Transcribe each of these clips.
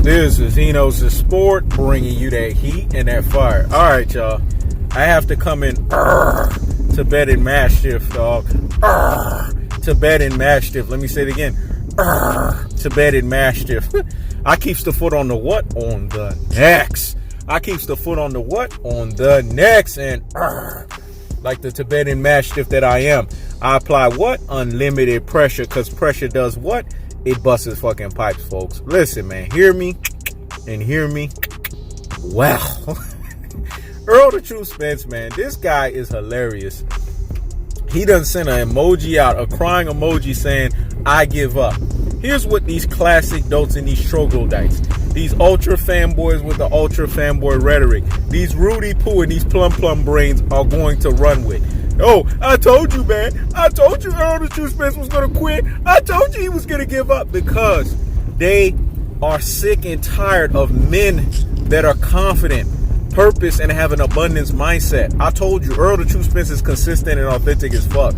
This is Grandiose Sport, bringing you that heat and that fire. All right, y'all. I have to come in Tibetan Mastiff, dog. Tibetan Mastiff. Let me say it again. Tibetan Mastiff. I keeps the foot on the what? On the necks. I keeps the foot on the what? On the necks. And like the Tibetan Mastiff that I am, I apply what? Unlimited pressure. Because pressure does what? It busts fucking pipes, folks. Listen, man. Hear me and hear me. Wow. Errol the True Spence, man. This guy is hilarious. He done sent an emoji out, a crying emoji saying, I give up. Here's what these classic dotes and these troglodytes, these ultra fanboys with the ultra fanboy rhetoric, these Rudy Poo and these plum brains are going to run with. Oh, I told you, man. I told you Errol the True Spence was going to quit. I told you he was going to give up, because they are sick and tired of men that are confident, purpose, and have an abundance mindset. I told you, Errol the True Spence is consistent and authentic as fuck.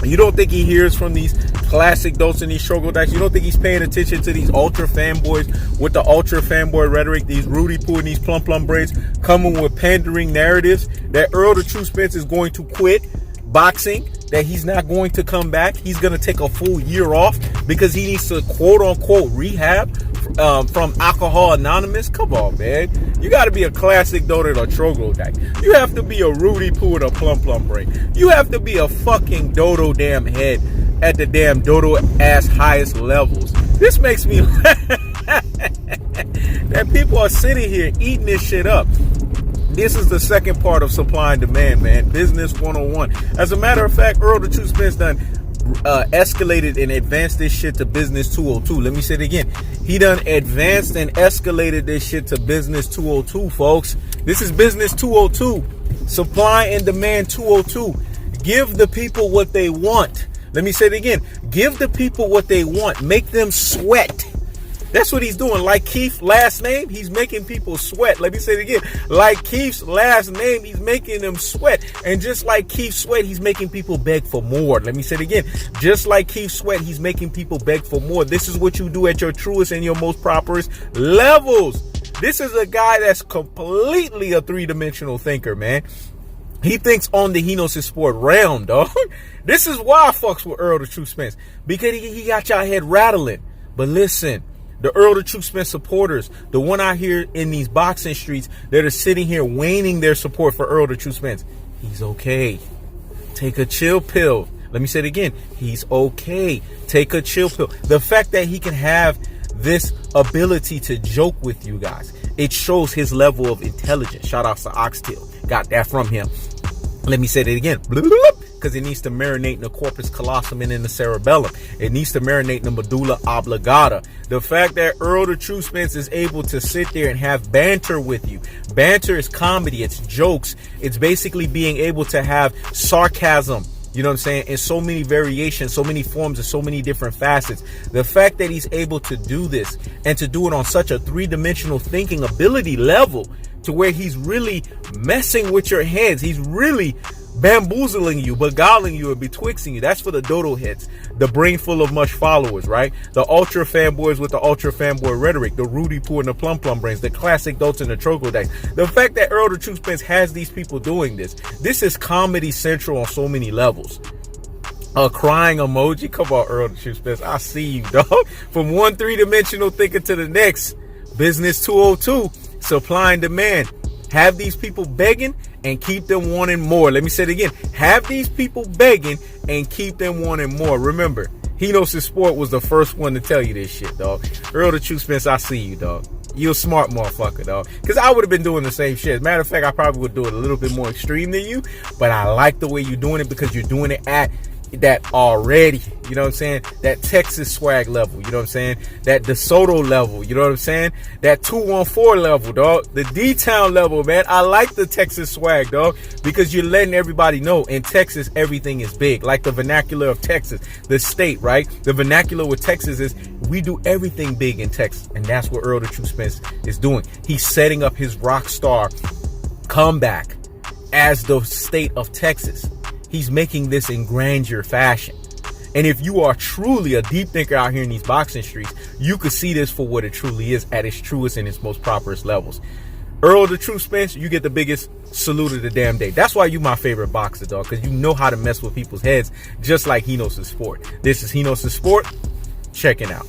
You don't think he hears from these classic dotes and these troglodytes? You don't think he's paying attention to these ultra fanboys with the ultra fanboy rhetoric, these Rudy Poo and these plum braids coming with pandering narratives that Errol the True Spence is going to quit boxing, that he's not going to come back, he's going to take a full year off because he needs to quote unquote rehab from Alcohol Anonymous? Come on, man. You got to be a classic dote and a troglodyte. You have to be a Rudy Poo and a plum braid. You have to be a fucking dodo damn head at the damn dodo ass highest levels. This makes me that people are sitting here eating this shit up. This is the second part of supply and demand, man. Business 101. As a matter of fact, Errol the True Spence done escalated and advanced this shit to business 202. Let me say it again. He done advanced and escalated this shit to business 202, folks. This is business 202. Supply and demand 202. Give the people what they want. Let me say it again. Give the people what they want. Make them sweat. That's what he's doing. Like Keith's last name, he's making people sweat. Let me say it again. Like Keith's last name, he's making them sweat. And just like Keith Sweat, he's making people beg for more. Let me say it again. Just like Keith Sweat, he's making people beg for more. This is what you do at your truest and your most prosperous levels. This is a guy that's completely a three-dimensional thinker, man. He thinks on the Grandiose Sport realm, dog. This is why I fucks with Errol the True Spence, because he got y'all head rattling. But listen, the Errol the True Spence supporters, the one out here in these boxing streets that are sitting here waning their support for Errol the True Spence, he's okay. Take a chill pill. Let me say it again. He's okay. Take a chill pill. The fact that he can have this ability to joke with you guys, it shows his level of intelligence. Shout out to Oxtail. Got that from him. Let me say that again. Because it needs to marinate in the corpus callosum and in the cerebellum. It needs to marinate in the medulla oblongata. The fact that Errol the True Spence is able to sit there and have banter with you. Banter is comedy. It's jokes. It's basically being able to have sarcasm. You know what I'm saying? In so many variations, so many forms, and so many different facets. The fact that he's able to do this and to do it on such a three-dimensional thinking ability level to where he's really messing with your heads. He's really bamboozling you, beguiling you, and betwixting you. That's for the dodo heads, the brain full of mush followers, right? The ultra fanboys with the ultra fanboy rhetoric, the Rudy Poo and the plum brains, the classic dotes and the troglodytes. The fact that Errol the True Spence has these people doing this is comedy central on so many levels. A crying emoji. Come on, Errol the True Spence. I see you, dog. From one three-dimensional thinking to the next. Business 202. Supply and demand. Have these people begging and keep them wanting more. Let me say it again. Have these people begging and keep them wanting more. Remember, Grandiose Sport was the first one to tell you this shit, dog. Errol the True Spence, I see you, dog. You're a smart motherfucker, dog. Because I would have been doing the same shit. As a matter of fact, I probably would do it a little bit more extreme than you. But I like the way you're doing it because you're doing it at that already, you know what I'm saying? That Texas swag level, you know what I'm saying? That DeSoto level, you know what I'm saying? That 214 level, dog. The D-Town level, man. I like the Texas swag, dog, because you're letting everybody know in Texas, everything is big. Like the vernacular of Texas, the state, right? The vernacular with Texas is we do everything big in Texas. And that's what Errol the True Spence is doing. He's setting up his rock star comeback as the state of Texas. He's making this in grandeur fashion. And if you are truly a deep thinker out here in these boxing streets, you could see this for what it truly is at its truest and its most properest levels. Errol the Truth Spence, you get the biggest salute of the damn day. That's why you my favorite boxer, dog, because you know how to mess with people's heads just like he knows his sport. This is He Knows His Sport. Checking out.